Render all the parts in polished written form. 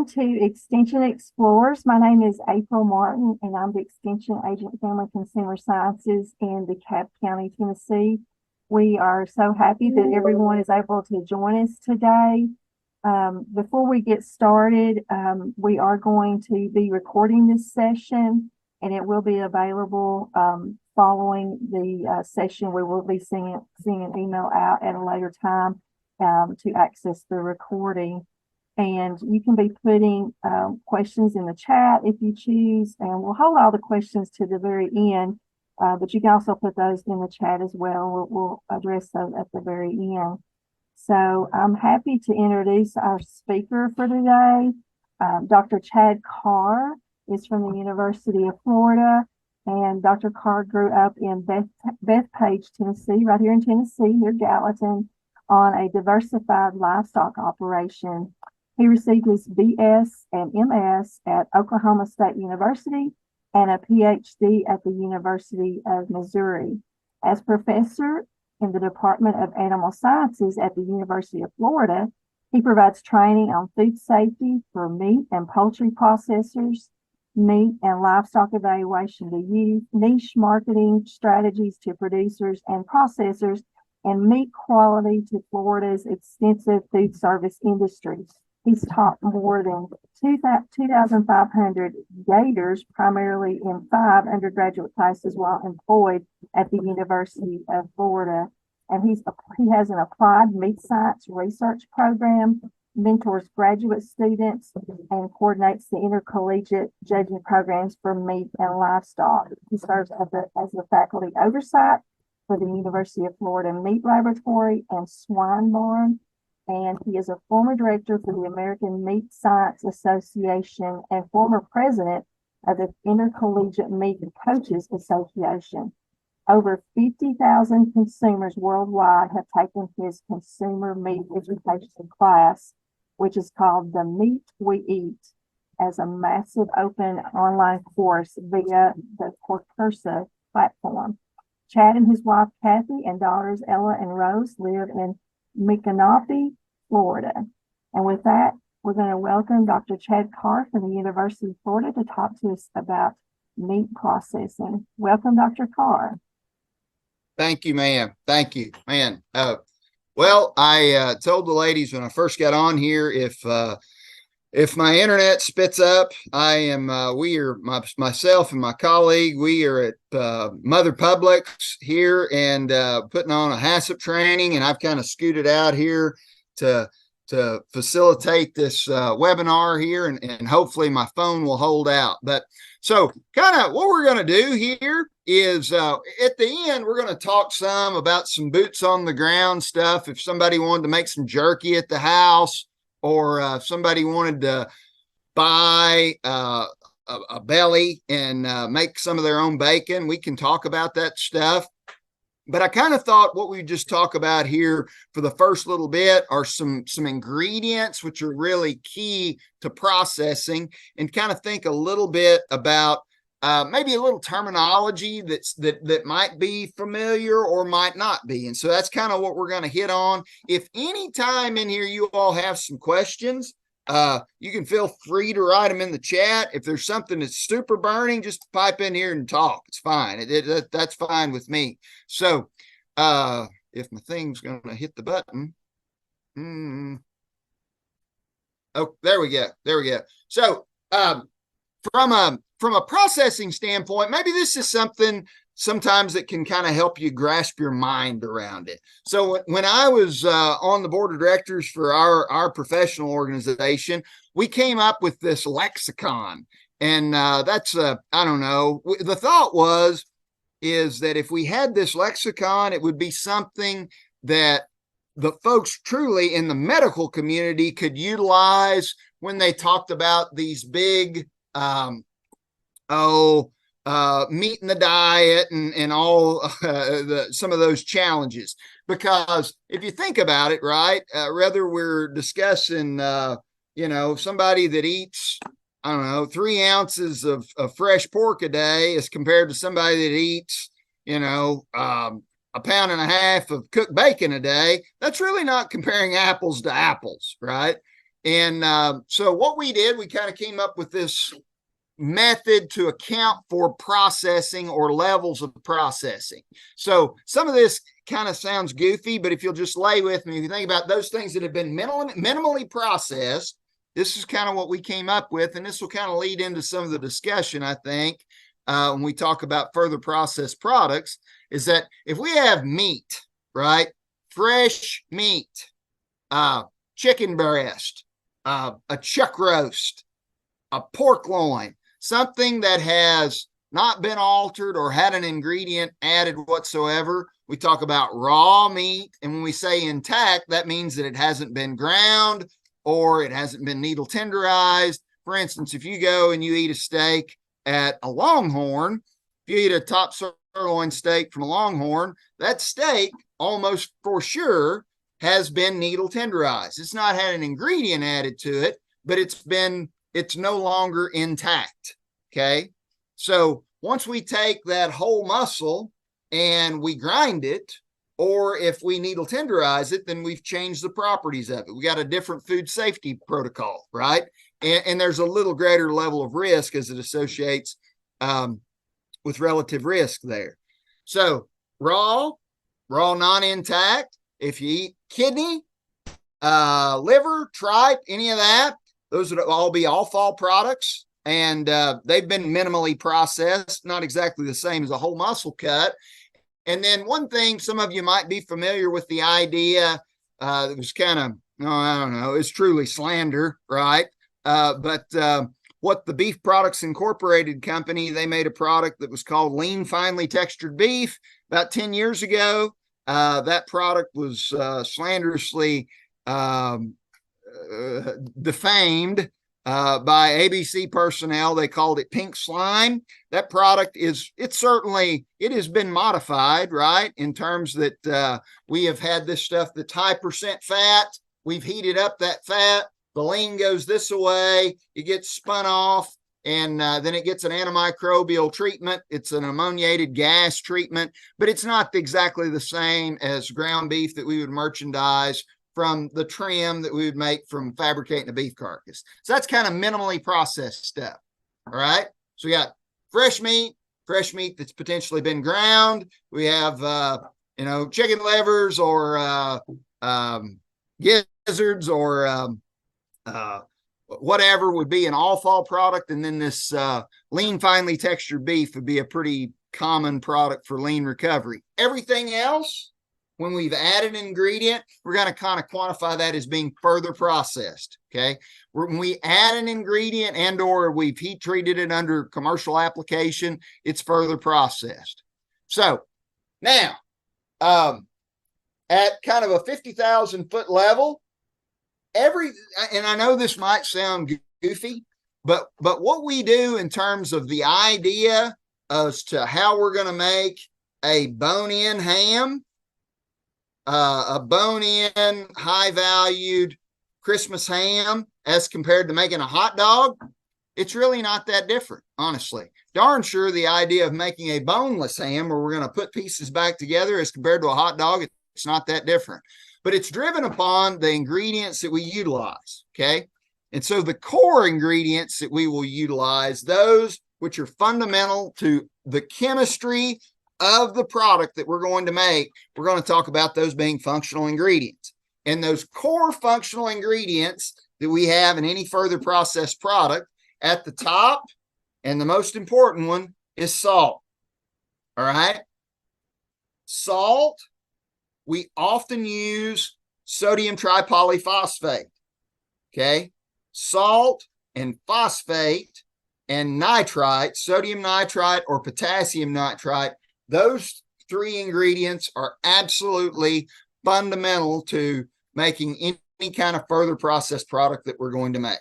to Extension Explorers. My name is April Martin, and I'm the Extension Agent Family Consumer Sciences in DeKalb County, Tennessee. We are so happy that everyone is able to join us today. Before we get started, we are going to be recording this session, and it will be available following the session. We will be sending an email out at a later time to access the recording. And you can be putting questions in the chat if you choose, and we'll hold all the questions to the very end, but you can also put those in the chat as well. We'll address those at the very end. So I'm happy to introduce our speaker for today. Dr. Chad Carr is from the University of Florida, and Dr. Carr grew up in Bethpage, Tennessee, right here in Tennessee, near Gallatin, on a diversified livestock operation. He received his BS and MS at Oklahoma State University and a PhD at the University of Missouri. As professor in the Department of Animal Sciences at the University of Florida, he provides training on food safety for meat and poultry processors, meat and livestock evaluation to youth, niche marketing strategies to producers and processors, and meat quality to Florida's extensive food service industries. He's taught more than 2,500 Gators, primarily in 5 undergraduate classes while employed at the University of Florida. And he has an applied meat science research program, mentors graduate students, and coordinates the intercollegiate judging programs for meat and livestock. He serves as the faculty oversight for the University of Florida Meat Laboratory and Swine Barn. And he is a former director for the American Meat Science Association and former president of the Intercollegiate Meat Coaches Association. Over 50,000 consumers worldwide have taken his consumer meat education class, which is called The Meat We Eat, as a massive open online course via the Coursera platform. Chad and his wife, Kathy, and daughters, Ella and Rose, live in Micanopy, Florida. And with that, we're going to welcome Dr. Chad Carr from the University of Florida to talk to us about meat processing. Welcome, Dr. Carr. Thank you, ma'am. Thank you, man. Well, I told the ladies when I first got on here, if my internet spits up, myself and my colleague, we are at Mother Publix here and putting on a HACCP training, and I've kind of scooted out here to facilitate this webinar here, and hopefully my phone will hold out. But so kind of what we're going to do here is at the end, we're going to talk some about some boots on the ground stuff. If somebody wanted to make some jerky at the house, or if somebody wanted to buy a belly and make some of their own bacon, we can talk about that stuff. But I kind of thought what we just talk about here for the first little bit are some ingredients which are really key to processing, and kind of think a little bit about maybe a little terminology that might be familiar or might not be. And so that's kind of what we're going to hit on. If any time in here you all have some questions, you can feel free to write them in the chat. If there's something that's super burning, just pipe in here and talk. It's fine. That's fine with me. So if my thing's going to hit the button. Oh, there we go. So from a processing standpoint, maybe this is something sometimes that can kind of help you grasp your mind around it. So when I was on the board of directors for our professional organization, we came up with this lexicon. And that's, I don't know, the thought is that if we had this lexicon, it would be something that the folks truly in the medical community could utilize when they talked about these big, meat in the diet and all some of those challenges. Because if you think about it, right, whether we're discussing, somebody that eats, I don't know, 3 ounces of fresh pork a day as compared to somebody that eats, 1.5 pounds of cooked bacon a day, that's really not comparing apples to apples, right? And so what we did, we kind of came up with this method to account for processing or levels of processing. So some of this kind of sounds goofy, but if you'll just lay with me, if you think about those things that have been minimally processed, this is kind of what we came up with. And this will kind of lead into some of the discussion, I think, when we talk about further processed products, is that if we have meat, right? Fresh meat, chicken breast, a chuck roast, a pork loin, something that has not been altered or had an ingredient added whatsoever. We talk about raw meat. And when we say intact, that means that it hasn't been ground or it hasn't been needle tenderized. For instance, if you go and you eat a steak at a Longhorn, if you eat a top sirloin steak from a Longhorn, that steak almost for sure has been needle tenderized. It's not had an ingredient added to it, but it's no longer intact. Okay. So once we take that whole muscle and we grind it, or if we needle tenderize it, then we've changed the properties of it. We got a different food safety protocol, right? And there's a little greater level of risk as it associates with relative risk there. So raw, non-intact. If you eat kidney, liver, tripe, any of that, those would all be offal products. And they've been minimally processed, not exactly the same as a whole muscle cut. And then one thing, some of you might be familiar with the idea that was kind of, I don't know, it's truly slander, right? But what the Beef Products Incorporated company, they made a product that was called lean, finely textured beef about 10 years ago. That product was slanderously defamed by ABC personnel. They called it pink slime. That product it has been modified, right? In terms that we have had this stuff that's high percent fat. We've heated up that fat. The lean goes this way. It gets spun off, and then it gets an antimicrobial treatment. It's an ammoniated gas treatment, but it's not exactly the same as ground beef that we would merchandise from the trim that we would make from fabricating a beef carcass. So that's kind of minimally processed stuff. All right. So we got fresh meat that's potentially been ground. We have, chicken livers or gizzards or whatever would be an offal product. And then this lean, finely textured beef would be a pretty common product for lean recovery. Everything else, when we've added an ingredient, we're going to kind of quantify that as being further processed. Okay. When we add an ingredient and or we've heat treated it under commercial application, it's further processed. So now, at kind of a 50,000 foot level, and I know this might sound goofy, but what we do in terms of the idea as to how we're going to make a bone-in ham, a bone-in, high-valued Christmas ham as compared to making a hot dog, it's really not that different, honestly. Darn sure the idea of making a boneless ham where we're going to put pieces back together as compared to a hot dog, it's not that different. But it's driven upon the ingredients that we utilize, okay? And so the core ingredients that we will utilize, those which are fundamental to the chemistry of the product that we're going to make, we're going to talk about those being functional ingredients. And those core functional ingredients that we have in any further processed product, at the top, and the most important one, is salt. All right? Salt, we often use sodium tripolyphosphate. Okay? Salt and phosphate and nitrite, sodium nitrite or potassium nitrite, those three ingredients are absolutely fundamental to making any kind of further processed product that we're going to make.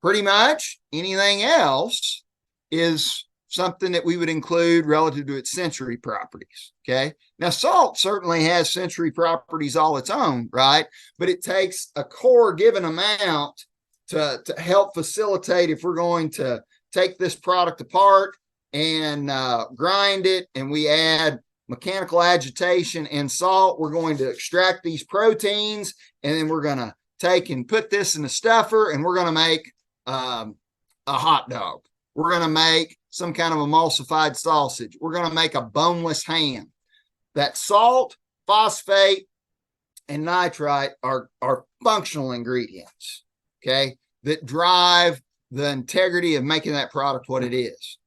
Pretty much anything else is something that we would include relative to its sensory properties. Okay. Now, salt certainly has sensory properties all its own, right? But it takes a core given amount to help facilitate if we're going to take this product apart and grind it, and we add mechanical agitation and salt, we're going to extract these proteins, and then we're going to take and put this in the stuffer and we're going to make a hot dog. We're going to make some kind of emulsified sausage. We're going to make a boneless ham. That salt, phosphate, and nitrite are functional ingredients, okay, that drive the integrity of making that product what it is.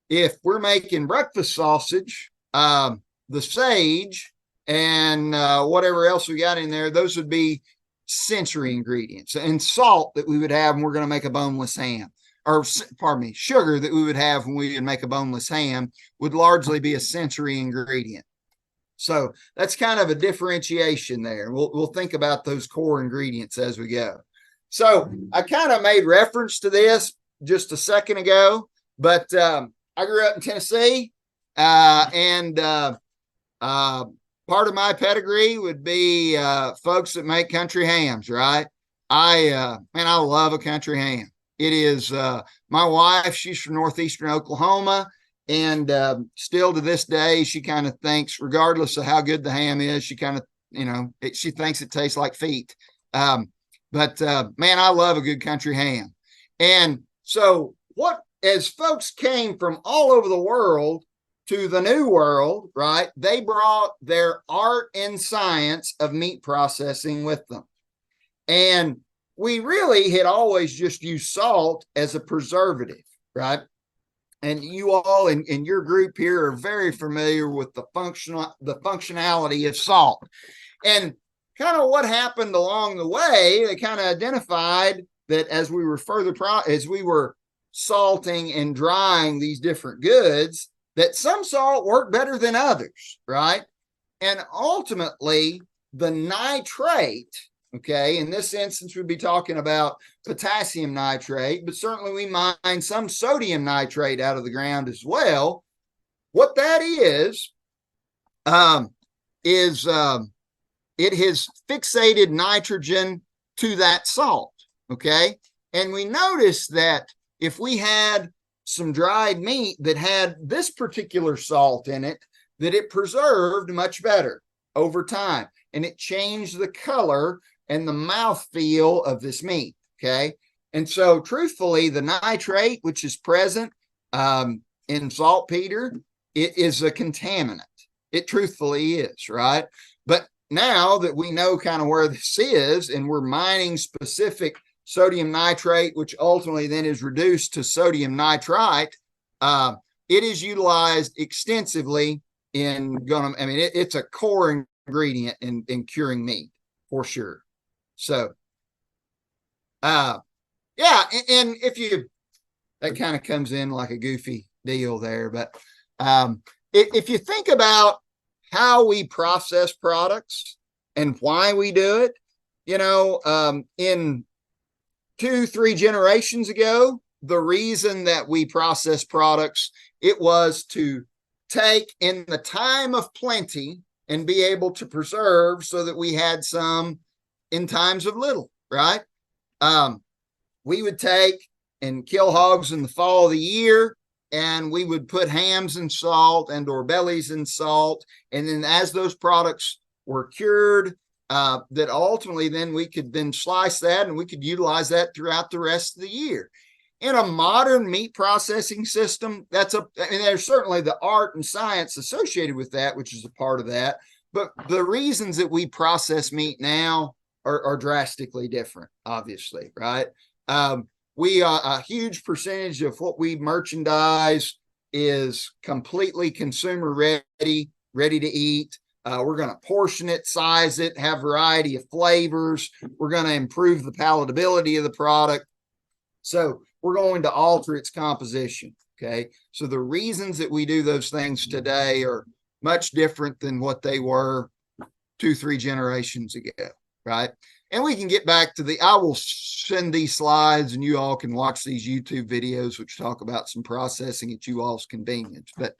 If we're making breakfast sausage, the sage and whatever else we got in there, those would be sensory ingredients, and salt that we would have when we're going to make a boneless ham, or pardon me, sugar that we would have when we would make a boneless ham would largely be a sensory ingredient. So that's kind of a differentiation there. We'll think about those core ingredients as we go. So I kind of made reference to this just a second ago, but I grew up in Tennessee, and part of my pedigree would be folks that make country hams, right? I love a country ham. It is my wife, she's from northeastern Oklahoma. And still to this day, she kind of thinks, regardless of how good the ham is, she kind of, she thinks it tastes like feet. Man, I love a good country ham. And so as folks came from all over the world to the New World, right, they brought their art and science of meat processing with them. And we really had always just used salt as a preservative, right? And you all in your group here are very familiar with the functionality of salt. And kind of what happened along the way, they kind of identified that as we were salting and drying these different goods, that some salt worked better than others, right? And ultimately, the nitrate, okay, in this instance, we'd be talking about potassium nitrate, but certainly we mine some sodium nitrate out of the ground as well. What that is it has fixated nitrogen to that salt, okay? And we noticed that if we had some dried meat that had this particular salt in it, that it preserved much better over time, and it changed the color and the mouthfeel of this meat, okay? And so truthfully, the nitrate, which is present in saltpeter, it is a contaminant. It truthfully is, right? But now that we know kind of where this is, and we're mining specific sodium nitrate, which ultimately then is reduced to sodium nitrite, it is utilized extensively it's a core ingredient in curing meat for sure. So, and that kind of comes in like a goofy deal there, but if you think about how we process products and why we do it, in 2-3 generations ago, the reason that we process products, it was to take in the time of plenty and be able to preserve so that we had some in times of little, right? We would take and kill hogs in the fall of the year, and we would put hams in salt or bellies in salt. And then as those products were cured, that ultimately then we could then slice that and we could utilize that throughout the rest of the year. In a modern meat processing system, there's certainly the art and science associated with that, which is a part of that. But the reasons that we process meat now are drastically different, obviously, right? A huge percentage of what we merchandise is completely consumer ready to eat. We're going to portion it, size it, have variety of flavors. We're going to improve the palatability of the product. So we're going to alter its composition. Okay. So the reasons that we do those things today are much different than what they were 2-3 generations ago. Right. And we can get back to I will send these slides and you all can watch these YouTube videos, which talk about some processing at you all's convenience. But,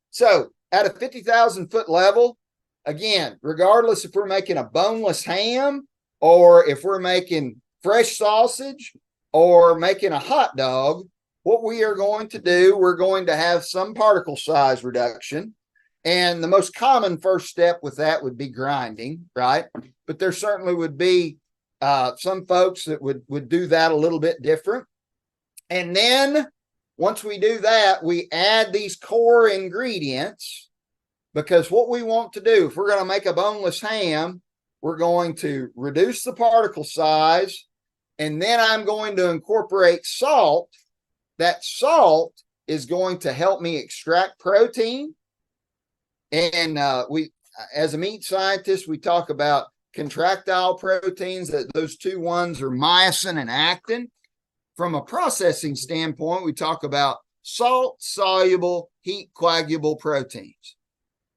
so at a 50,000 foot level, again, regardless if we're making a boneless ham or if we're making fresh sausage or making a hot dog, what we are going to do, we're going to have some particle size reduction. And the most common first step with that would be grinding, right? But there certainly would be some folks that would do that a little bit different. And then once we do that, we add these core ingredients, because what we want to do, if we're going to make a boneless ham, we're going to reduce the particle size, and then I'm going to incorporate salt. That salt is going to help me extract protein. And we, as a meat scientist, we talk about contractile proteins. That those two ones are myosin and actin. From a processing standpoint, we talk about salt-soluble, heat-coagulable proteins.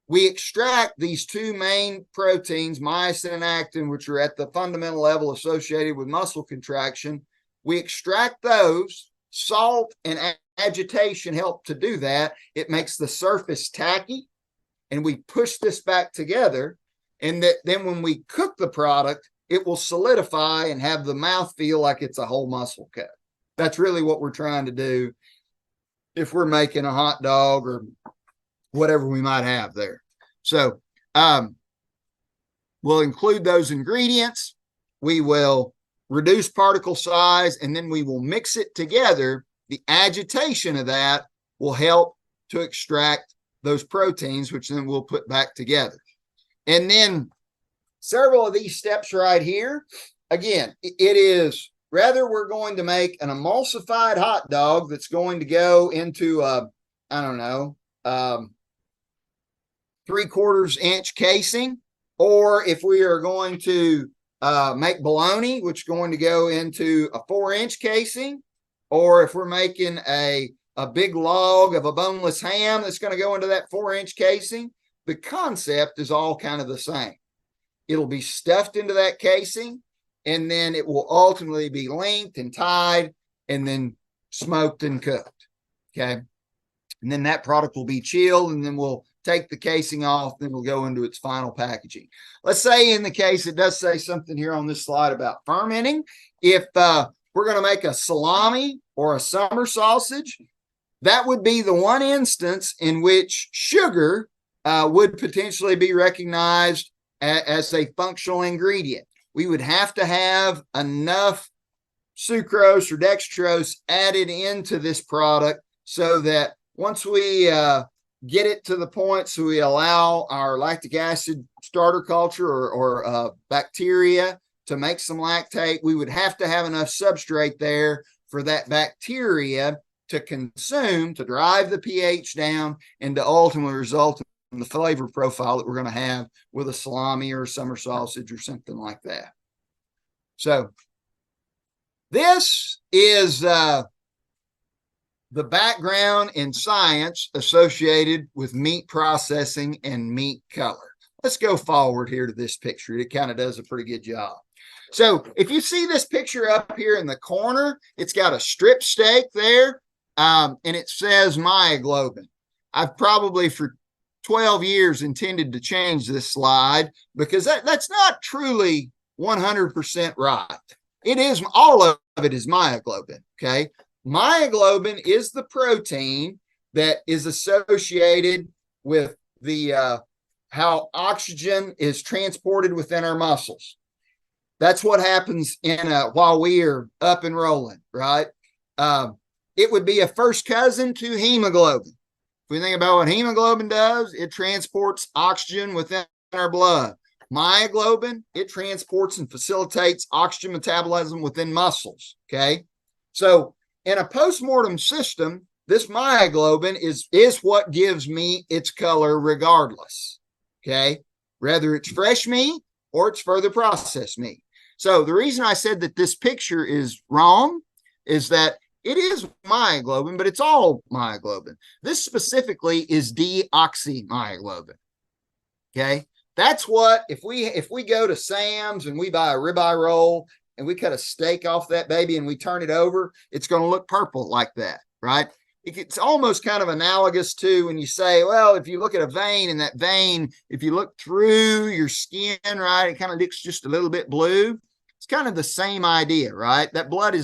We extract these two main proteins, myosin and actin, which are at the fundamental level associated with muscle contraction. We extract those. Salt and agitation help to do that. It makes the surface tacky, and we push this back together. And then when we cook the product, it will solidify and have the mouth feel like it's a whole muscle cut. That's really what we're trying to do if we're making a hot dog or whatever we might have there. So we'll include those ingredients. We will reduce particle size, and then we will mix it together. The agitation of that will help to extract those proteins, which then we'll put back together. And then several of these steps right here, again, it is rather we're going to make an emulsified hot dog that's going to go into a, I don't know, 3/4 inch casing, or if we are going to make bologna, which is going to go into a 4-inch casing, or if we're making a big log of a boneless ham that's going to go into that 4-inch casing, the concept is all kind of the same. It'll be stuffed into that casing, and then it will ultimately be linked and tied and then smoked and cooked. Okay. And then that product will be chilled, and then we'll take the casing off, then we'll go into its final packaging. Let's say in the case, it does say something here on this slide about fermenting. If we're going to make a salami or a summer sausage, that would be the one instance in which sugar would potentially be recognized as a functional ingredient. We would have to have enough sucrose or dextrose added into this product so that once we get it to the point so we allow our lactic acid starter culture or bacteria to make some lactate, we would have to have enough substrate there for that bacteria to consume, to drive the pH down, and to ultimately result in the flavor profile that we're going to have with a salami or a summer sausage or something like that. So this is the background in science associated with meat processing and meat color. Let's go forward here to this picture. It kind of does a pretty good job. So if you see this picture up here in the corner, it's got a strip steak there, and it says myoglobin. I've probably for 12 years intended to change this slide because that's not truly 100% right. It is, all of it is myoglobin, okay? Myoglobin is the protein that is associated with the how oxygen is transported within our muscles. That's what happens while we are up and rolling, right? It would be a first cousin to hemoglobin. If we think about what hemoglobin does, it transports oxygen within our blood. Myoglobin, it transports and facilitates oxygen metabolism within muscles, okay? So in a postmortem system, this myoglobin is what gives me its color regardless, okay? Whether it's fresh meat or it's further processed meat. So the reason I said that this picture is wrong is that it is myoglobin, but it's all myoglobin. This specifically is deoxymyoglobin, okay? That's what, if we go to Sam's and we buy a ribeye roll and we cut a steak off that baby and we turn it over, it's going to look purple like that, right? It's almost kind of analogous to when you say, well, if you look at a vein, and that vein, if you look through your skin, right, it kind of looks just a little bit blue. It's kind of the same idea, right? That blood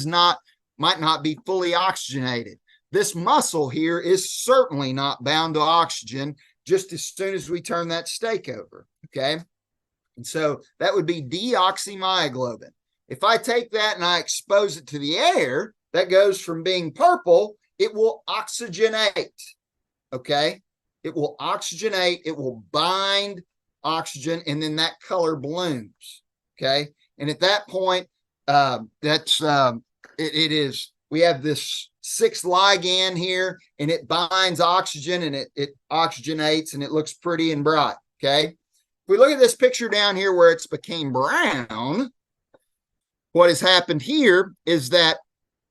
might not be fully oxygenated. This muscle here is certainly not bound to oxygen, just as soon as we turn that steak over. Okay. And so that would be deoxymyoglobin. If I take that and I expose it to the air, that goes from being purple, it will oxygenate. Okay. It will oxygenate, it will bind oxygen, and then that color blooms. Okay. And at that point, it is, we have this 6 ligand here, and it binds oxygen, and it oxygenates, and it looks pretty and bright. Okay. If we look at this picture down here where it's became brown, what has happened here is that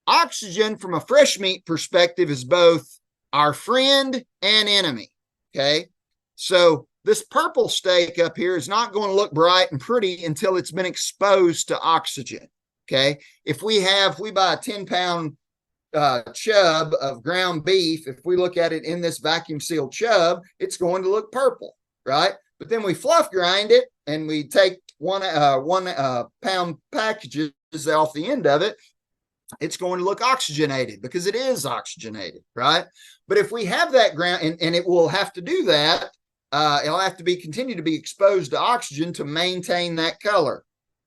oxygen from a fresh meat perspective is both our friend and enemy. Okay. So this purple steak up here is not going to look bright and pretty until it's been exposed to oxygen. Okay. If we buy a 10-pound chub of ground beef, if we look at it in this vacuum sealed chub, it's going to look purple, right? But then we fluff grind it and we take one pound packages off the end of it. It's going to look oxygenated because it is oxygenated, right? But if we have that ground, and it will have to do that, it'll have to continue to be exposed to oxygen to maintain that color.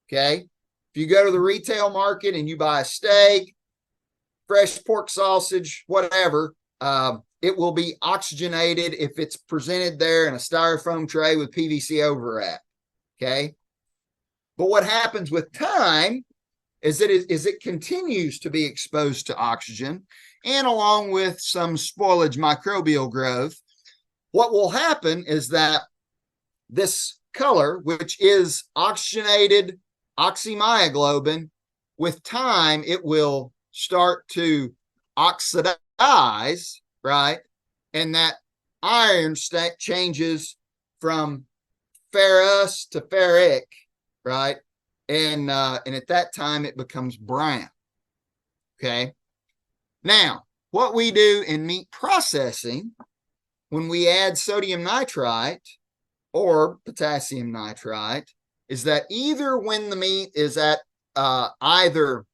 Okay. If you go to the retail market and you buy a steak, fresh pork sausage, whatever, it will be oxygenated if it's presented there in a styrofoam tray with PVC overwrap. Okay. But what happens with time is it continues to be exposed to oxygen, and along with some spoilage microbial growth, what will happen is that this color, which is oxygenated oxymyoglobin, with time, it will start to oxidize, right? And that iron state changes from ferrous to ferric, right? And at that time, it becomes brown. Okay. Now, what we do in meat processing, when we add sodium nitrite or potassium nitrite, is that either when the meat is at either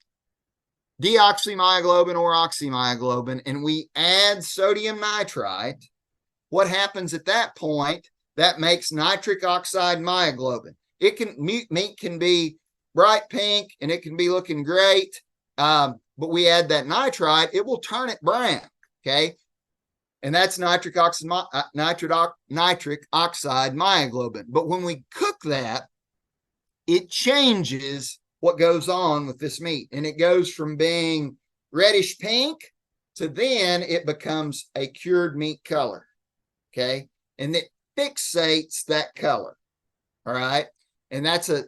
deoxymyoglobin or oxymyoglobin, and we add sodium nitrite, what happens at that point? That makes nitric oxide myoglobin. Meat can be bright pink and it can be looking great, but we add that nitrite, it will turn it brown. Okay. And that's nitric oxide myoglobin. But when we cook that, it changes what goes on with this meat. And it goes from being reddish pink to then it becomes a cured meat color. Okay. And it fixates that color. All right. And that's a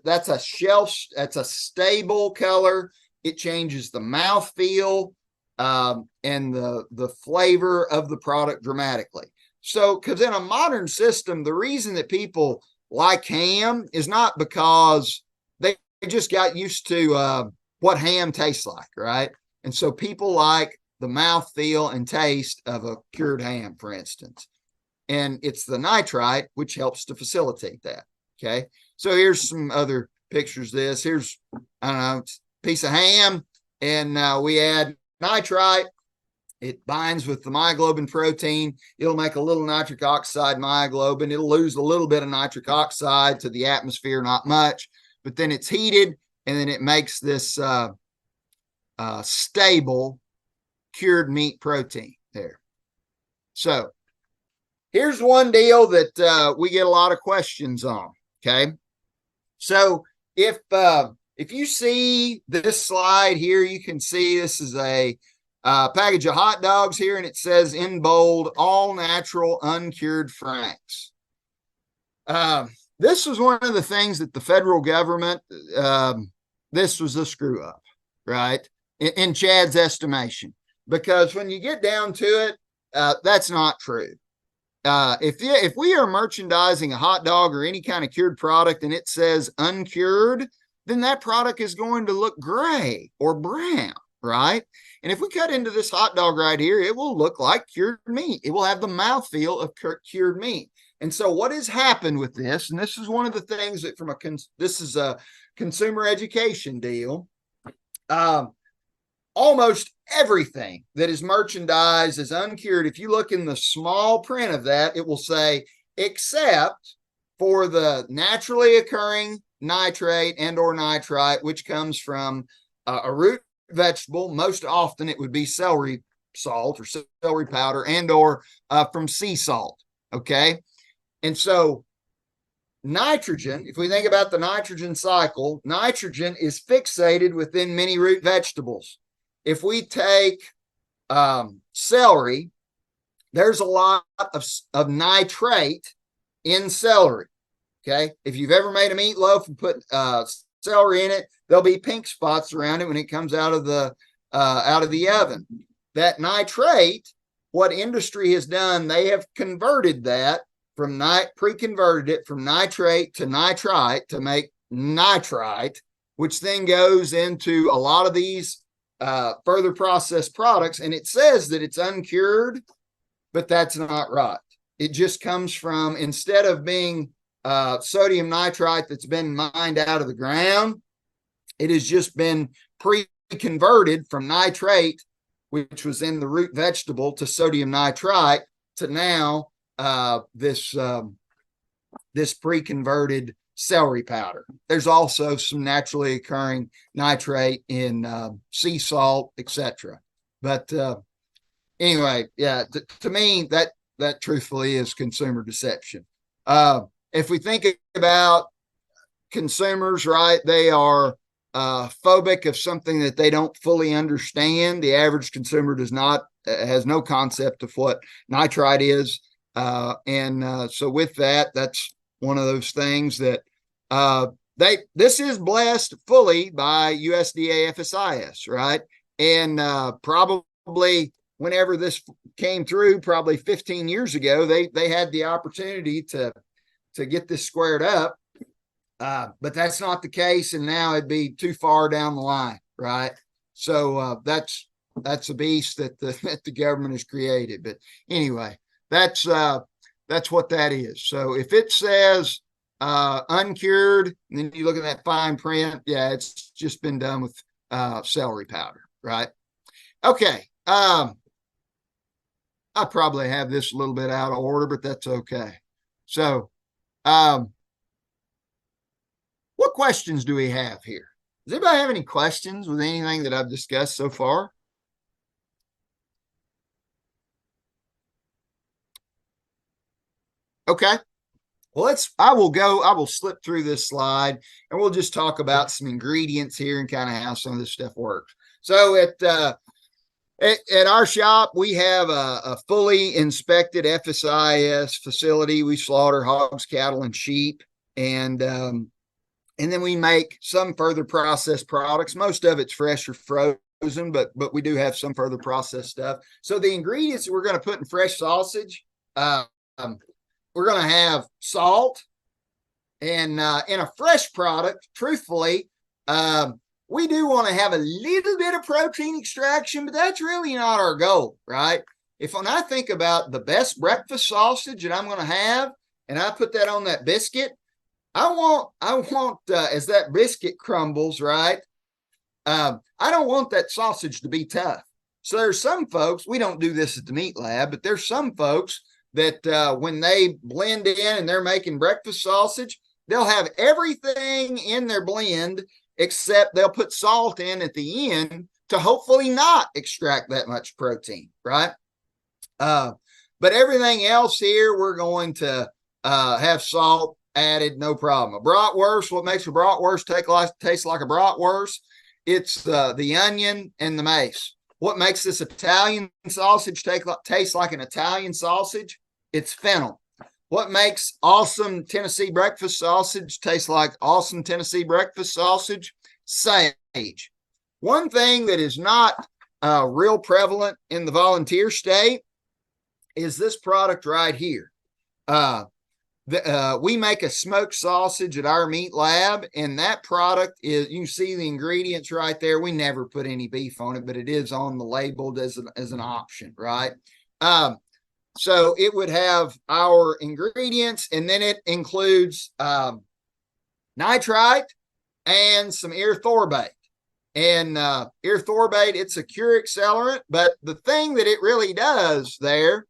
stable color. It changes the mouthfeel and the flavor of the product dramatically. So, because in a modern system, the reason that people like ham is not because they just got used to what ham tastes like, right? And so people like the mouthfeel and taste of a cured ham, for instance. And it's the nitrite which helps to facilitate that. Okay. So here's some other pictures of this. Here's, I don't know, it's a piece of ham, and we add nitrite. It binds with the myoglobin protein. It'll make a little nitric oxide myoglobin. It'll lose a little bit of nitric oxide to the atmosphere, not much, but then it's heated, and then it makes this stable cured meat protein there. So here's one deal that we get a lot of questions on. Okay. So if you see this slide here, you can see this is a package of hot dogs here, and it says in bold, all natural, uncured Franks. This was one of the things that the federal government, this was a screw up, right? In Chad's estimation, because when you get down to it, that's not true. If we are merchandising a hot dog or any kind of cured product and it says uncured, then that product is going to look gray or brown, right? And if we cut into this hot dog right here, it will look like cured meat. It will have the mouthfeel of cured meat. And so what has happened with this, and this is one of the things that this is a consumer education deal. almost everything that is merchandised is uncured. If you look in the small print of that, it will say, except for the naturally occurring nitrate and or nitrite, which comes from a root vegetable. Most often it would be celery salt or celery powder and or from sea salt. Okay. And so nitrogen, if we think about the nitrogen cycle, nitrogen is fixated within many root vegetables. If we take celery, there's a lot of nitrate in celery. Okay. If you've ever made a meatloaf and put celery in it, there'll be pink spots around it when it comes out of the oven. That nitrate, what industry has done, they have converted that from pre-converted it from nitrate to nitrite to make nitrite, which then goes into a lot of these further processed products. And it says that it's uncured, but that's not right. It just comes from, instead of being sodium nitrite that's been mined out of the ground, it has just been pre-converted from nitrate, which was in the root vegetable, to sodium nitrite, to now this pre-converted celery powder. There's also some naturally occurring nitrate in sea salt, etc. But anyway, yeah, to me, that truthfully is consumer deception. If we think about consumers, right, they are phobic of something that they don't fully understand. The average consumer has no concept of what nitrite is. So with that, that's one of those things that this is blessed fully by USDA FSIS, right? And probably whenever this came through, probably 15 years ago, they had the opportunity to get this squared up. But that's not the case, and now it'd be too far down the line, right? So that's a beast that the government has created. But anyway, that's what that is. So if it says uncured, and then you look at that fine print, yeah, it's just been done with celery powder, right? Okay. I probably have this a little bit out of order, but that's okay. So what questions do we have here? Does anybody have any questions with anything that I've discussed so far? Okay. Well, I will slip through this slide and we'll just talk about some ingredients here and kind of how some of this stuff works. So at our shop, we have a fully inspected FSIS facility. We slaughter hogs, cattle, and sheep. And then we make some further processed products. Most of it's fresh or frozen, but we do have some further processed stuff. So the ingredients that we're going to put in fresh sausage, we're going to have salt. And in a fresh product, truthfully, we do want to have a little bit of protein extraction, but that's really not our goal, right? When I think about the best breakfast sausage that I'm going to have, and I put that on that biscuit, I want as that biscuit crumbles, right? I don't want that sausage to be tough. So there's some folks, we don't do this at the meat lab, but there's some folks that when they blend in and they're making breakfast sausage, they'll have everything in their blend except they'll put salt in at the end to hopefully not extract that much protein, right? But everything else here, we're going to have salt added, no problem. A bratwurst, what makes a bratwurst taste like a bratwurst? It's the onion and the mace. What makes this Italian sausage taste like an Italian sausage? It's fennel. What makes awesome Tennessee breakfast sausage taste like awesome Tennessee breakfast sausage? Sage. One thing that is not real prevalent in the volunteer state is this product right here. We make a smoked sausage at our meat lab, and that product is, you see the ingredients right there. We never put any beef on it, but it is on the label as an option, right? So it would have our ingredients, and then it includes nitrite and some erythorbate. And erythorbate, it's a cure accelerant, but the thing that it really does there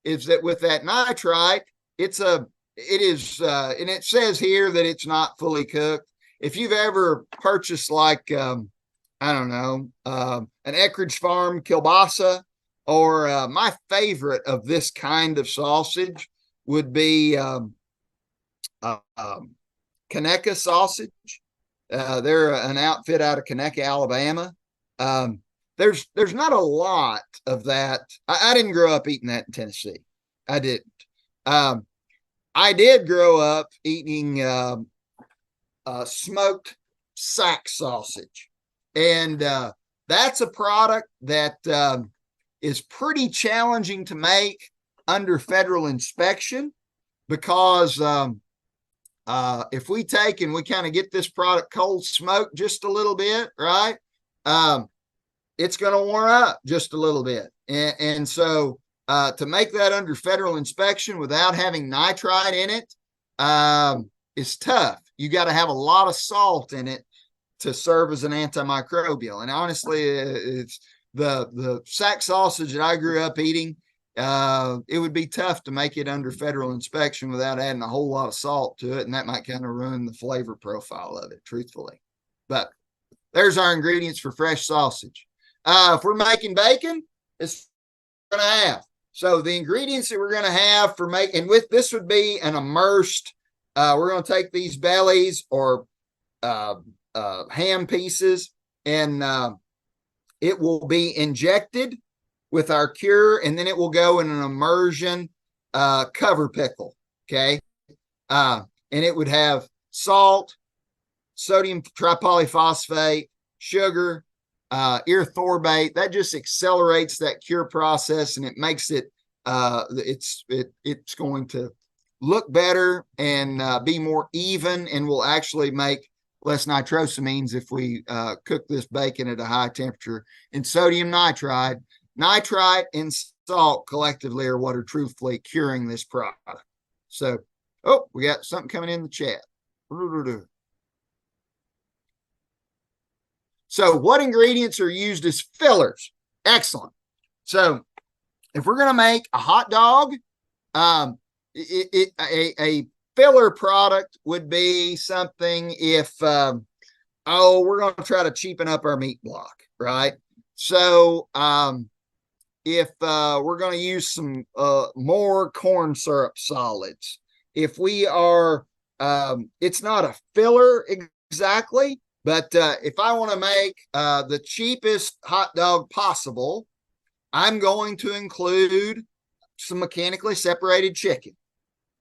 is that with that nitrite, it is, and it says here that it's not fully cooked. If you've ever purchased like, I don't know, an Eckrich Farm kielbasa, or my favorite of this kind of sausage would be Conecuh sausage. They're an outfit out of Conecuh, Alabama. There's not a lot of that. I didn't grow up eating that in Tennessee. I didn't. I did grow up eating smoked sack sausage, and that's a product that is pretty challenging to make under federal inspection, because if we take and we kind of get this product cold smoked just a little bit, right, it's going to warm up just a little bit. And so to make that under federal inspection without having nitrite in it is tough. You got to have a lot of salt in it to serve as an antimicrobial. And honestly, it's the sack sausage that I grew up eating. It would be tough to make it under federal inspection without adding a whole lot of salt to it, and that might kind of ruin the flavor profile of it, truthfully. But there's our ingredients for fresh sausage. If we're making bacon, it's going to have. So the ingredients that we're going to have for making, with this would be an immersed, we're going to take these bellies or ham pieces, and it will be injected with our cure, and then it will go in an immersion cover pickle. Okay. And it would have salt, sodium tripolyphosphate, sugar, erythorbate. That just accelerates that cure process, and it makes it it's going to look better and be more even, and will actually make less nitrosamines if we cook this bacon at a high temperature. And sodium nitrite and salt collectively are what are truthfully curing this product. So, oh, we got something coming in the chat. So what ingredients are used as fillers? Excellent. So if we're going to make a hot dog, a filler product would be something if, we're going to try to cheapen up our meat block, right? So if we're going to use some more corn syrup solids, if we are, it's not a filler exactly, but if I want to make the cheapest hot dog possible, I'm going to include some mechanically separated chicken.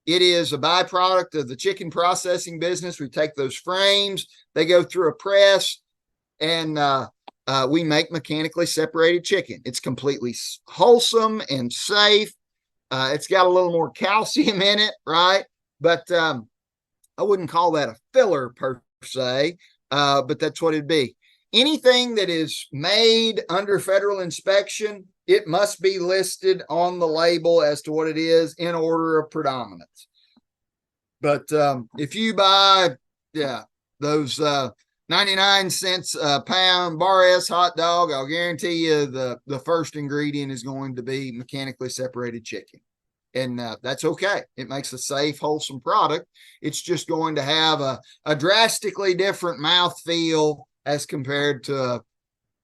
It is a byproduct of the chicken processing business. We take those frames, they go through a press, and we make mechanically separated chicken. It's completely wholesome and safe. It's got a little more calcium in it, right? But I wouldn't call that a filler per se, but that's what it'd be. Anything that is made under federal inspection, it must be listed on the label as to what it is in order of predominance. But if you buy, those 99 cents a pound Bar S hot dog, I'll guarantee you the first ingredient is going to be mechanically separated chicken. And that's okay. It makes a safe, wholesome product. It's just going to have a drastically different mouthfeel as compared to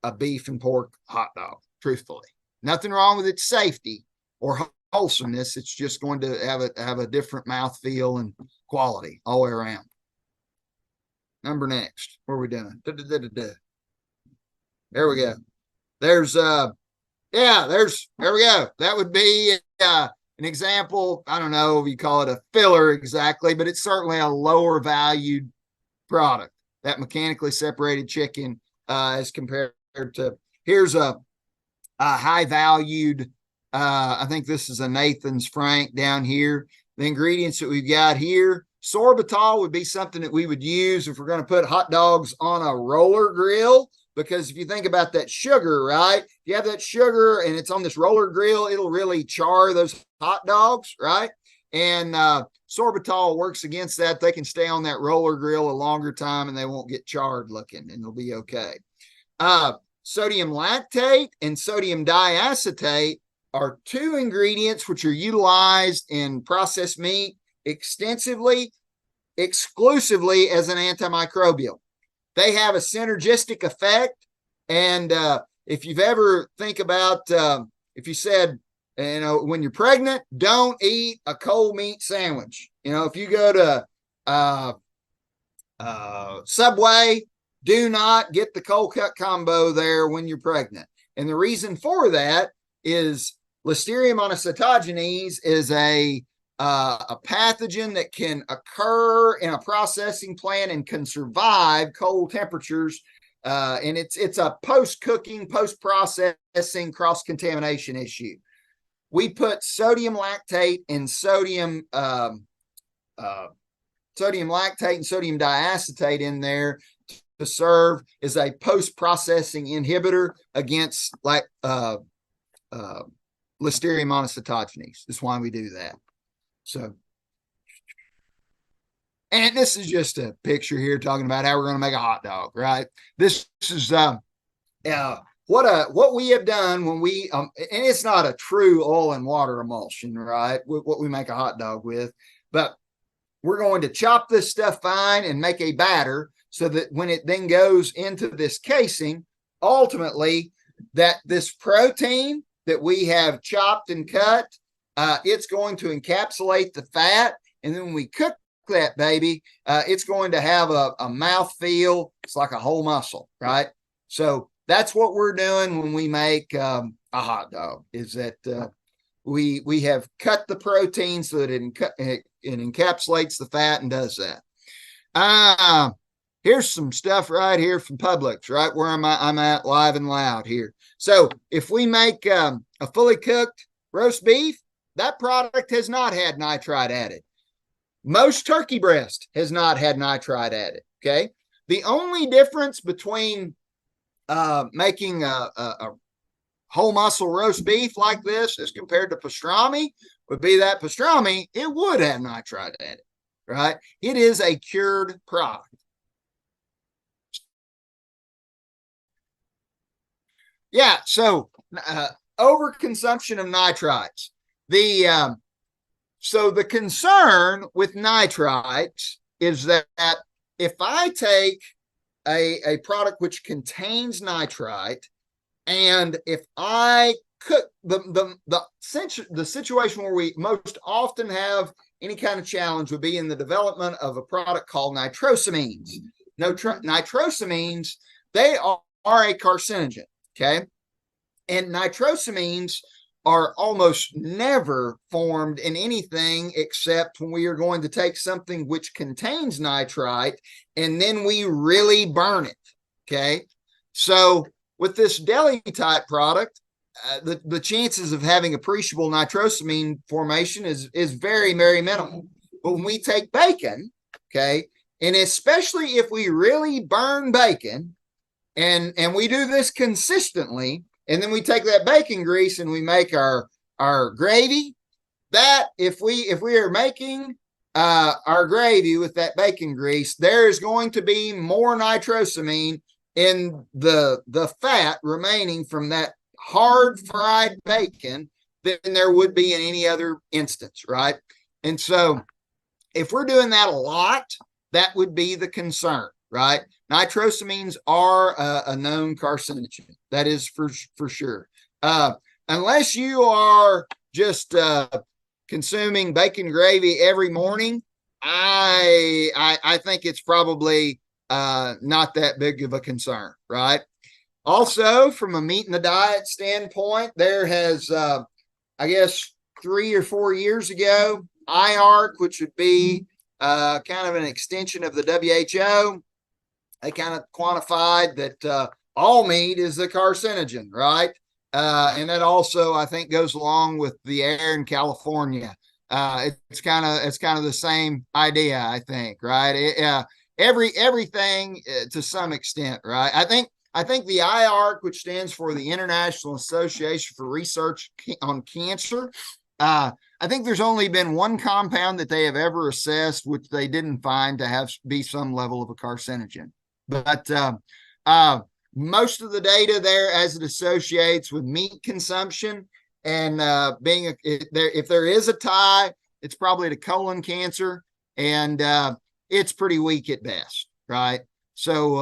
a beef and pork hot dog, truthfully. Nothing wrong with its safety or wholesomeness. It's just going to have a different mouthfeel and quality all the way around. Number next. What are we doing? There we go. There we go. That would be an example. I don't know if you call it a filler exactly, but it's certainly a lower valued product. That mechanically separated chicken as compared to, here's a high valued, I think this is a Nathan's Frank down here. The ingredients that we've got here, sorbitol would be something that we would use if we're going to put hot dogs on a roller grill, because if you think about that sugar, right? If you have that sugar and it's on this roller grill, it'll really char those hot dogs, right? And sorbitol works against that. They can stay on that roller grill a longer time and they won't get charred looking, and they'll be okay. Sodium lactate and sodium diacetate are two ingredients which are utilized in processed meat extensively, exclusively as an antimicrobial. They have a synergistic effect. And if you've ever think about, if you said, when you're pregnant, don't eat a cold meat sandwich. If you go to Subway, do not get the cold cut combo there when you're pregnant. And the reason for that is Listeria monocytogenes is a pathogen that can occur in a processing plant and can survive cold temperatures. And it's a post-cooking, post-processing cross-contamination issue. We put sodium lactate and sodium diacetate in there to serve as a post-processing inhibitor against Listeria monocytogenes. That's why we do that. So, and this is just a picture here talking about how we're going to make a hot dog, right? This is what we have done when we and it's not a true oil and water emulsion, right? What we make a hot dog with, but we're going to chop this stuff fine and make a batter so that when it then goes into this casing, ultimately that this protein that we have chopped and cut, it's going to encapsulate the fat. And then when we cook that baby, it's going to have a mouthfeel. It's like a whole muscle, right? So that's what we're doing when we make a hot dog, is that we have cut the protein so that it encapsulates the fat and does that. Here's some stuff right here from Publix, right where I'm at live and loud here. So if we make a fully cooked roast beef, that product has not had nitrite added. Most turkey breast has not had nitrite added. Okay. The only difference between making a whole muscle roast beef like this as compared to pastrami would be that pastrami, it would have nitrite added, right? It is a cured product. Yeah, so overconsumption of nitrites. So the concern with nitrites is that if I take a product which contains nitrite, and if I cook the situation where we most often have any kind of challenge would be in the development of a product called nitrosamines. Nitrosamines, they are a carcinogen, okay? And nitrosamines are almost never formed in anything except when we are going to take something which contains nitrite and then we really burn it, okay? So with this deli type product, the chances of having appreciable nitrosamine formation is very, very minimal. But when we take bacon, okay, and especially if we really burn bacon, and we do this consistently, and then we take that bacon grease and we make our gravy, that if we are making our gravy with that bacon grease, there is going to be more nitrosamine in the fat remaining from that hard fried bacon than there would be in any other instance, right? And so if we're doing that a lot, that would be the concern, right? Nitrosamines are a known carcinogen. That is for sure. Unless you are just consuming bacon gravy every morning, I think it's probably not that big of a concern, right? Also, from a meat in the diet standpoint, there has, I guess, 3 or 4 years ago, IARC, which would be kind of an extension of the WHO, they kind of quantified that all meat is a carcinogen, right? And that also, I think, goes along with the air in California. It's kind of the same idea, I think, right? Everything to some extent, right? I think the IARC, which stands for the International Association for Research on Cancer, I I think there's only been one compound that they have ever assessed, which they didn't find to be some level of a carcinogen. But most of the data there, as it associates with meat consumption and if there is a tie, it's probably to colon cancer, and it's pretty weak at best, right? So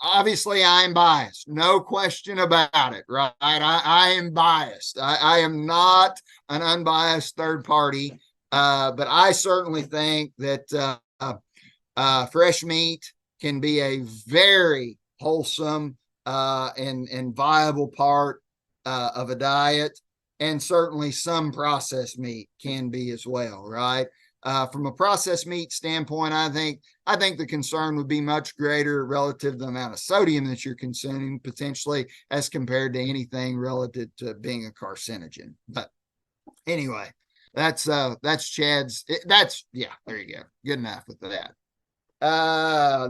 obviously I am biased, no question about it, right? I am biased. I am not an unbiased third party, but I certainly think that fresh meat can be a very wholesome and viable part of a diet, and certainly some processed meat can be as well, right? From a processed meat standpoint, I think the concern would be much greater relative to the amount of sodium that you're consuming potentially as compared to anything relative to being a carcinogen. But anyway, that's Chad's. There you go. Good enough with that.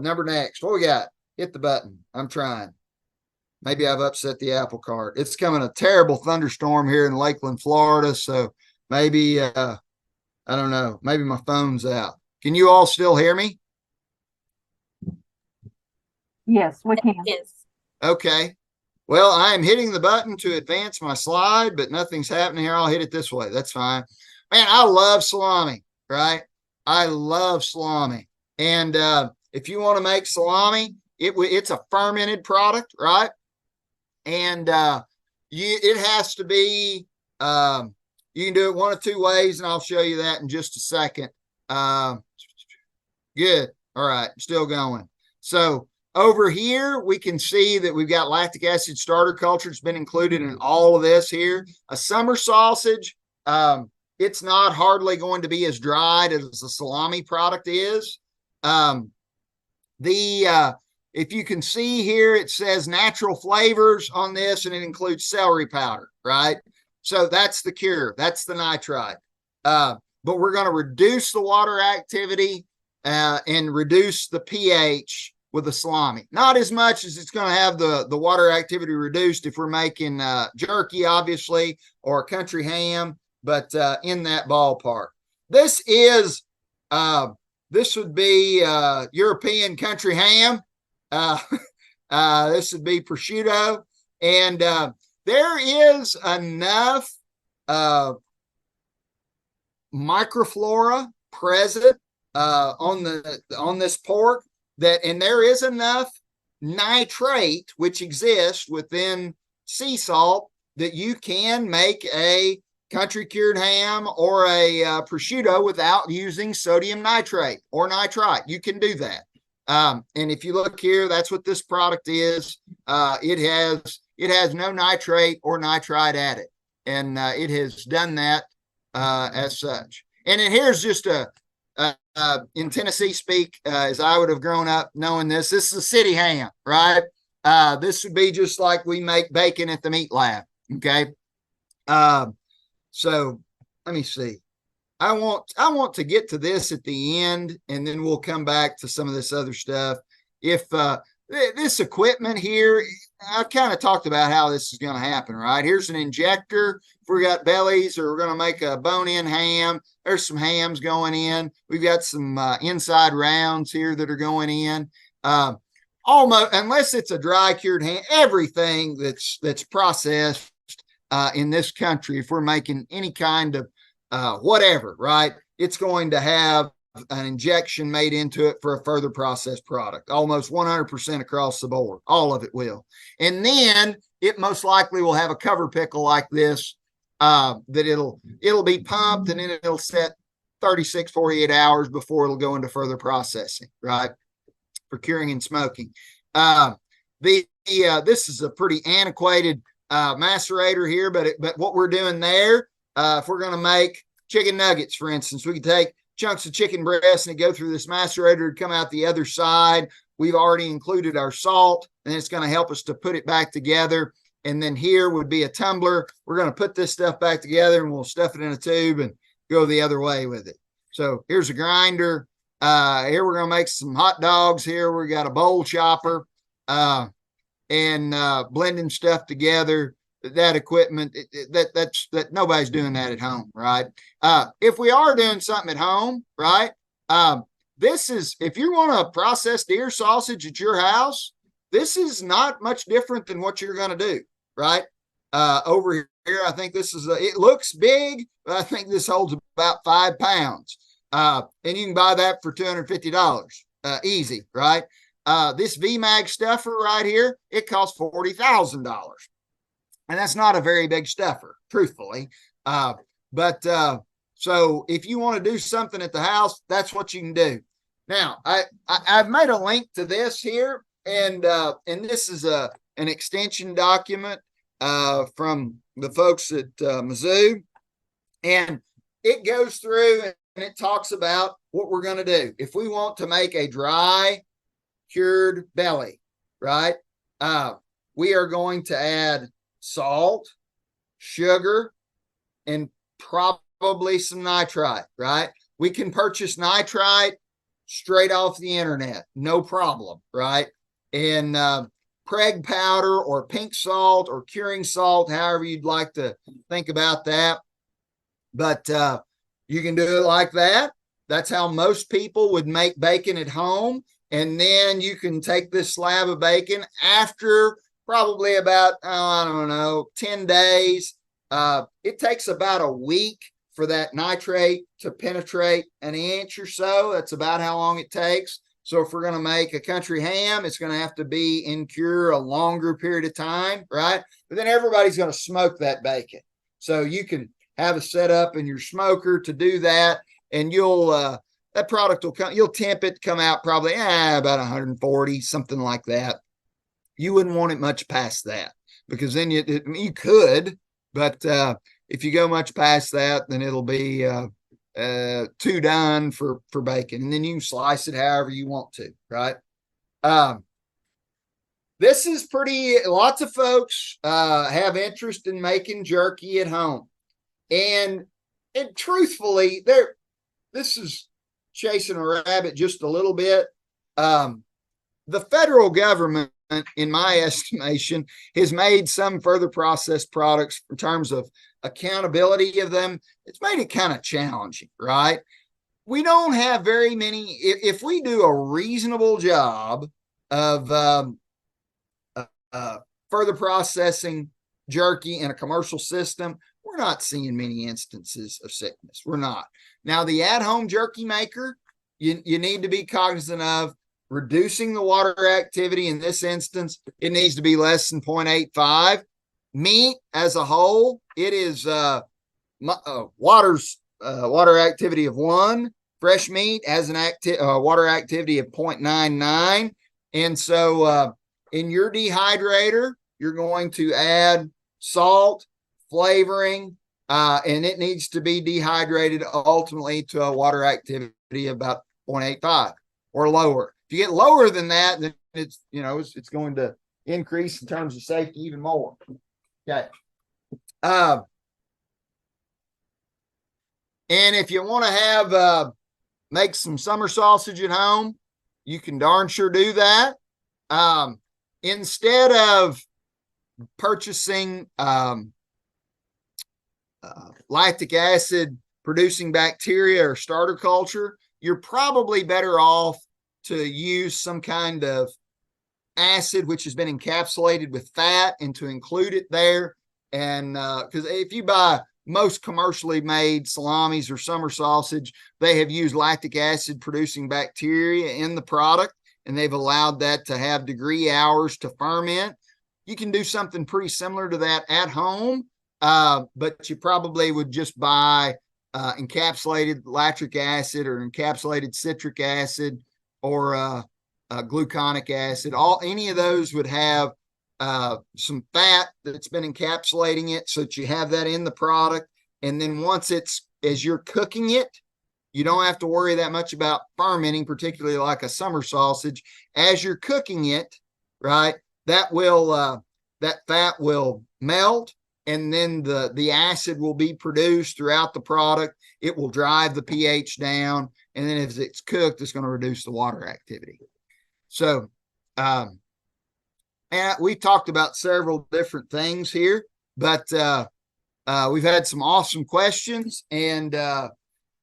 Number next. What we got? Hit the button. I'm trying. Maybe I've upset the apple cart. It's coming a terrible thunderstorm here in Lakeland, Florida. So maybe I don't know. Maybe my phone's out. Can you all still hear me? Yes, we can. Yes. Okay. Well, I am hitting the button to advance my slide, but nothing's happening here. I'll hit it this way. That's fine. Man, I love salami, right? I love salami. And if you want to make salami, it's a fermented product, right? And it has to be, you can do it one of two ways, and I'll show you that in just a second. Good. All right. Still going. So over here, we can see that we've got lactic acid starter culture. It's been included in all of this here. A summer sausage, it's not hardly going to be as dried as the salami product is. If you can see here, it says natural flavors on this, and it includes celery powder, right? So that's the cure. That's the nitrite. But we're going to reduce the water activity and reduce the pH with the salami. Not as much as it's going to have the water activity reduced if we're making jerky, obviously, or country ham, but in that ballpark. This would be European country ham. This would be prosciutto. And there is enough microflora present on this pork and there is enough nitrate which exists within sea salt that you can make a country cured ham or a prosciutto without using sodium nitrate or nitrite. You can do that. And if you look here, that's what this product is. It has no nitrate or nitrite added, and it has done that as such. And then here's just in Tennessee speak, as I would have grown up knowing this is a city ham, right? This would be just like we make bacon at the meat lab. Okay. So let me see. I want to get to this at the end, and then we'll come back to some of this other stuff. If this equipment here, I've kind of talked about how this is going to happen, right? Here's an injector. If we got bellies or we're going to make a bone-in ham, there's some hams going in. We've got some inside rounds here that are going in. Almost, unless it's a dry cured ham, everything that's processed in this country, if we're making any kind of whatever, right, it's going to have an injection made into it for a further processed product, almost 100% across the board. All of it will. And then it most likely will have a cover pickle like this that it'll be pumped, and then it'll set 36, 48 hours before it'll go into further processing, right, for curing and smoking. This is a pretty antiquated macerator here, but what we're doing there, if we're going to make chicken nuggets, for instance, we could take chunks of chicken breast and go through this macerator and come out the other side. We've already included our salt, and it's going to help us to put it back together. And then here would be a tumbler. We're going to put this stuff back together, and we'll stuff it in a tube and go the other way with it. So here's a grinder. Here we're going to make some hot dogs. Here we got a bowl chopper and blending stuff together. that equipment, that nobody's doing that at home, right? If we are doing something at home, right? This is, if you want to process deer sausage at your house, this is not much different than what you're going to do, right? Over here, I think this is, it looks big, but I think this holds about 5 pounds. And you can buy that for $250, easy, right? This VMAG stuffer right here, it costs $40,000. And that's not a very big stuffer, truthfully. So if you want to do something at the house, that's what you can do. Now, I've made a link to this here, and this is an extension document from the folks at Mizzou, and it goes through and it talks about what we're going to do if we want to make a dry cured belly, right? We are going to add salt, sugar, and probably some nitrite, right? We can purchase nitrite straight off the internet, no problem, right? And Preg powder or pink salt or curing salt, however you'd like to think about that. But you can do it like that. That's how most people would make bacon at home. And then you can take this slab of bacon after probably about, I don't know, 10 days. It takes about a week for that nitrate to penetrate an inch or so. That's about how long it takes. So if we're going to make a country ham, it's going to have to be in cure a longer period of time, right? But then everybody's going to smoke that bacon. So you can have a setup in your smoker to do that, and that product will come, you'll temp it to come out probably about 140, something like that. You wouldn't want it much past that, because then you could, but if you go much past that, then it'll be too done for bacon, and then you can slice it however you want to, right? This is lots of folks have interest in making jerky at home, and truthfully, this is chasing a rabbit just a little bit. The federal government, in my estimation, has made some further processed products in terms of accountability of them. It's made it kind of challenging, right? We don't have very many. If we do a reasonable job of further processing jerky in a commercial system, we're not seeing many instances of sickness. We're not. Now, the at-home jerky maker, you need to be cognizant of reducing the water activity. In this instance, it needs to be less than 0.85. Meat as a whole, it is water activity of 1. Fresh meat has an water activity of 0.99. And so in your dehydrator, you're going to add salt, flavoring, and it needs to be dehydrated ultimately to a water activity of about 0.85 or lower. If you get lower than that, then it's going to increase in terms of safety even more. Okay. And if you want to have make some summer sausage at home, you can darn sure do that. Instead of purchasing lactic acid producing bacteria or starter culture, you're probably better off to use some kind of acid which has been encapsulated with fat and to include it there. And because if you buy most commercially made salamis or summer sausage, they have used lactic acid producing bacteria in the product, and they've allowed that to have degree hours to ferment. You can do something pretty similar to that at home, but you probably would just buy encapsulated lactic acid or encapsulated citric acid or gluconic acid. Any of those would have some fat that's been encapsulating it, so that you have that in the product. And then once as you're cooking it, you don't have to worry that much about fermenting, particularly like a summer sausage. As you're cooking it, right, that fat will melt, and then the acid will be produced throughout the product. It will drive the pH down, and then as it's cooked, it's going to reduce the water activity. So, and we've talked about several different things here, but we've had some awesome questions, and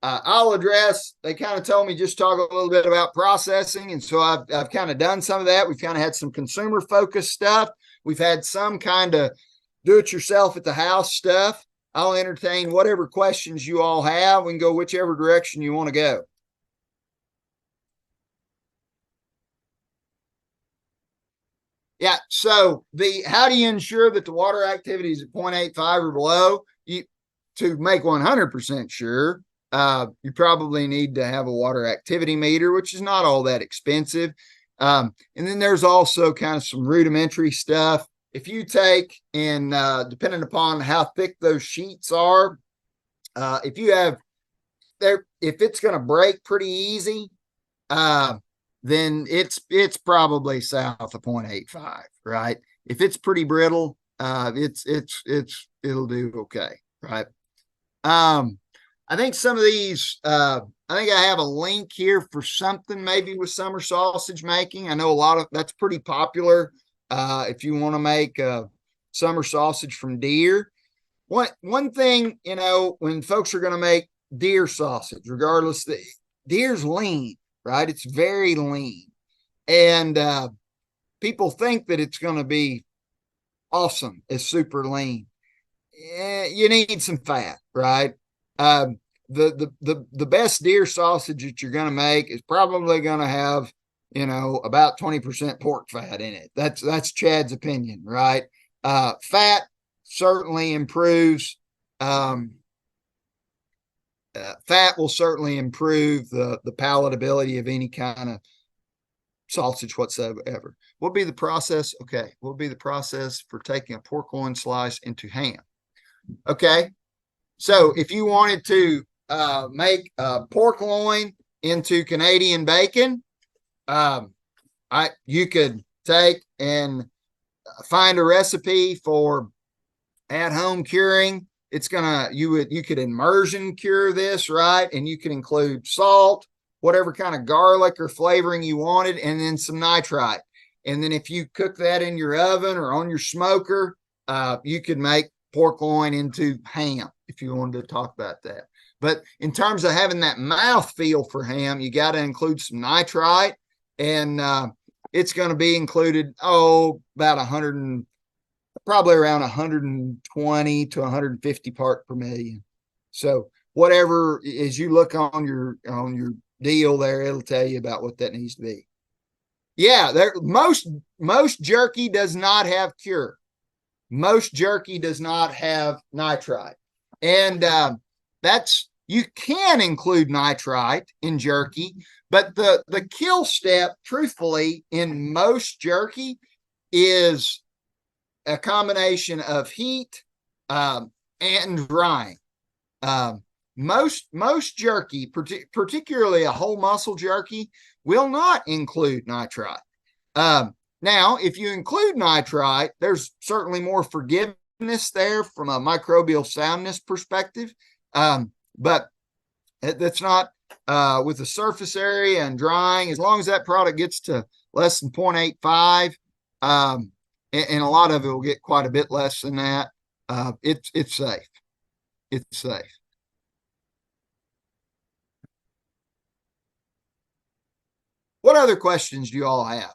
I'll address. They kind of told me just talk a little bit about processing, and so I've kind of done some of that. We've kind of had some consumer focused stuff. We've had some kind of do it yourself at the house stuff. I'll entertain whatever questions you all have. We can go whichever direction you want to go. Yeah. So how do you ensure that the water activity is at 0.85 or below? To make 100% sure, you probably need to have a water activity meter, which is not all that expensive. And then there's also kind of some rudimentary stuff. If you take and depending upon how thick those sheets are, if it's going to break pretty easy, then it's probably south of 0.85, right? If it's pretty brittle, it'll do okay, right? I think some of these, I think I have a link here for something maybe with summer sausage making. I know a lot of that's pretty popular. If you want to make summer sausage from deer, one thing, when folks are going to make deer sausage, regardless, deer's lean, right? It's very lean, and people think that it's going to be awesome. It's super lean. You need some fat, right? The best deer sausage that you're going to make is probably going to have, about 20% pork fat in it. That's Chad's opinion, right? Fat certainly improves. Fat will certainly improve the palatability of any kind of sausage whatsoever. What would be the process? Okay. What would be the process for taking a pork loin slice into ham? Okay. So if you wanted to make pork loin into Canadian bacon, you could take and find a recipe for at-home curing. You could immersion cure this, right? And you could include salt, whatever kind of garlic or flavoring you wanted, and then some nitrite. And then if you cook that in your oven or on your smoker, you could make pork loin into ham if you wanted to talk about that. But in terms of having that mouth feel for ham, you got to include some nitrite, and it's going to be included, about probably around 120 to 150 part per million. So whatever, as you look on your deal there, it'll tell you about what that needs to be. Yeah, most jerky does not have cure. Most jerky does not have nitrite. And you can include nitrite in jerky, but the kill step, truthfully, in most jerky is a combination of heat and drying. Most jerky, particularly a whole muscle jerky, will not include nitrite. Now, if you include nitrite, there's certainly more forgiveness there from a microbial soundness perspective. But that's not with the surface area and drying, as long as that product gets to less than 0.85, and a lot of it will get quite a bit less than that. It's safe. It's safe. What other questions do you all have?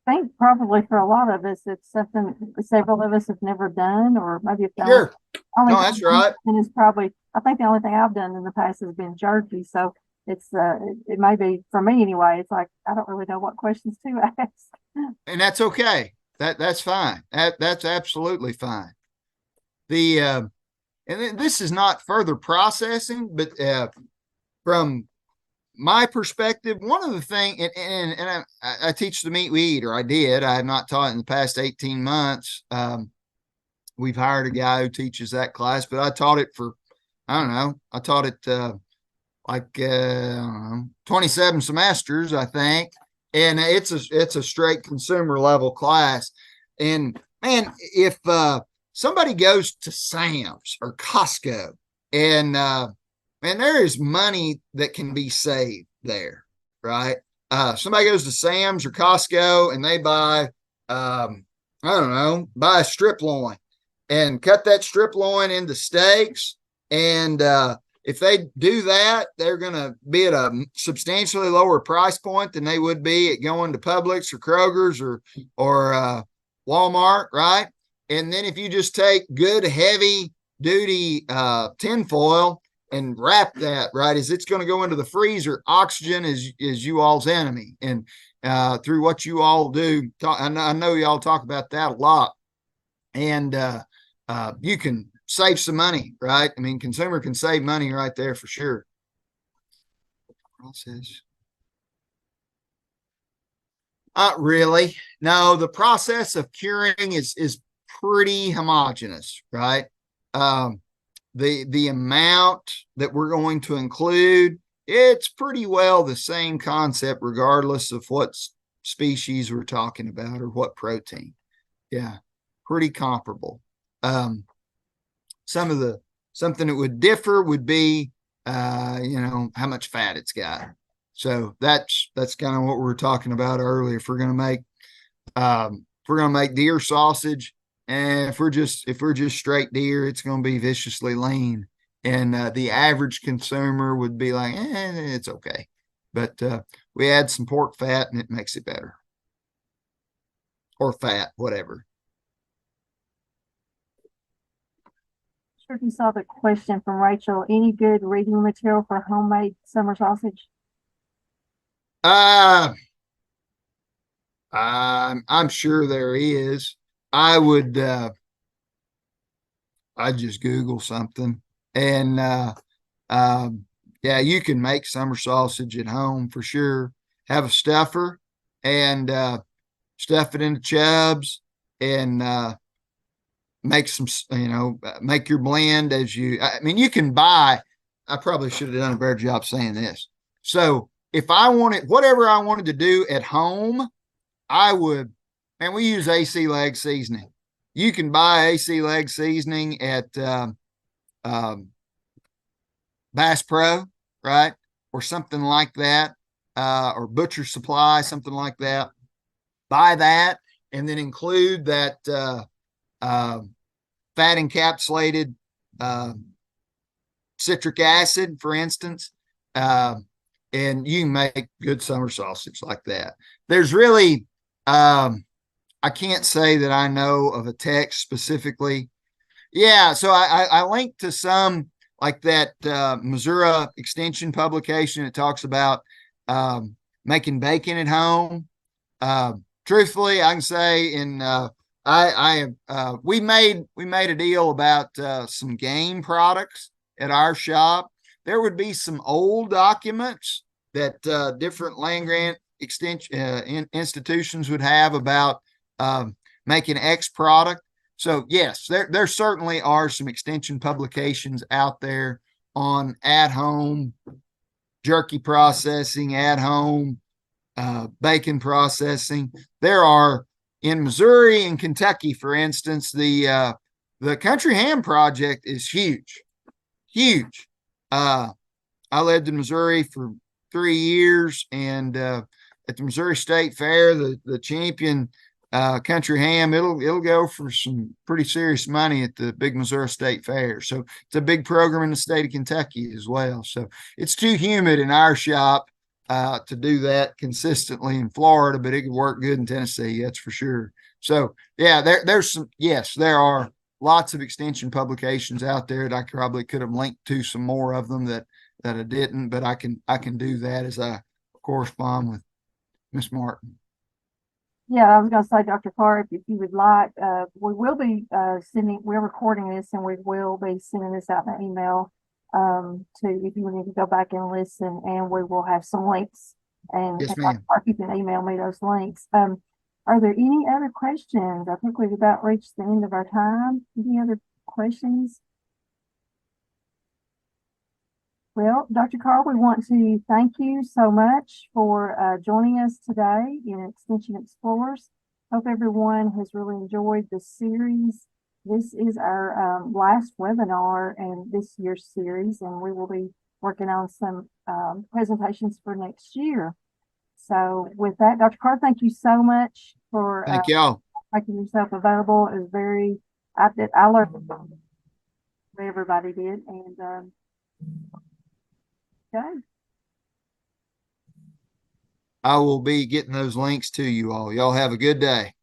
I think probably for a lot of us, it's something several of us have never done, or maybe if Sure. only No, that's right. And it's probably, I think the only thing I've done in the past has been jerky. So it's, it may be for me anyway. It's like, I don't really know what questions to ask. And that's okay. That's fine. That's absolutely fine. And then this is not further processing, but from my perspective, one of the things, and I teach the meat we eat, or I did. I have not taught in the past 18 months. We've hired a guy who teaches that class, but I taught it for, I don't know, I taught it 27 semesters, I think. and it's a straight consumer level class. And man, if somebody goes to Sam's or Costco, and man, there is money that can be saved there, right? Somebody goes to Sam's or Costco and they buy, I don't know, buy a strip loin and cut that strip loin into steaks. And if they do that, they're going to be at a substantially lower price point than they would be at going to Publix or Kroger's or Walmart, right? And then if you just take good heavy duty tinfoil and wrap that, right, as it's going to go into the freezer, oxygen is you all's enemy. And through what you all do, I know y'all talk about that a lot. And you can save some money, right? I mean, consumer can save money right there for sure. Process. Not really. No, the process of curing is pretty homogeneous, right? The amount that we're going to include, it's pretty well the same concept, regardless of what species we're talking about or what protein. Yeah, pretty comparable. Something that would differ would be how much fat it's got. So that's kind of what we were talking about earlier. If we're gonna make deer sausage, and if we're just straight deer, it's gonna be viciously lean. And the average consumer would be like, it's okay. But we add some pork fat and it makes it better. Or fat, whatever. Sure, if you saw the question from Rachel, any good reading material for homemade summer sausage? I'm sure there is. I'd just Google something. And yeah, you can make summer sausage at home for sure. Have a stuffer and stuff it into chubs and make some, make your blend as I mean, you can buy, I probably should have done a better job saying this. So if I wanted, whatever I wanted to do at home, I would, and we use AC leg seasoning. You can buy AC leg seasoning at Bass Pro, right? Or something like that, or Butcher Supply, something like that. Buy that and then include that fat encapsulated citric acid, for instance, and you can make good summer sausage like that. There's really, I can't say that I know of a text specifically. Yeah, so I linked to some like that Missouri Extension publication. It talks about making bacon at home. Truthfully, I can say we made a deal about some game products at our shop. There would be some old documents that different land grant extension institutions would have about making X product. So yes, there certainly are some extension publications out there on at-home jerky processing, at-home bacon processing. There are in Missouri and Kentucky, for instance, the Country Ham Project is huge. I lived in Missouri for 3 years, and at the Missouri State Fair, the champion country ham, it'll go for some pretty serious money at the big Missouri State Fair. So it's a big program in the state of Kentucky as well. So it's too humid in our shop to do that consistently in Florida, but it could work good in Tennessee, that's for sure. So yeah, there are lots of extension publications out there that I probably could have linked to some more of them that I didn't, but I can do that as I correspond with Miss Martin. Yeah, I was going to say, Dr. Clark, if you would like, we will be we're recording this and we will be sending this out in an email if you need to go back and listen, and we will have some links. And yes, ma'am. You can email me those links. Are there any other questions? I think we've about reached the end of our time. Any other questions? Well, Dr. Carl, we want to thank you so much for joining us today in Extension Explorers. Hope everyone has really enjoyed this series. This is our last webinar in this year's series, and we will be working on some presentations for next year. So with that, Dr. Carr, thank you so much for Thank y'all. making yourself available. It was I learned what everybody did, and okay. I will be getting those links to you all. Y'all have a good day.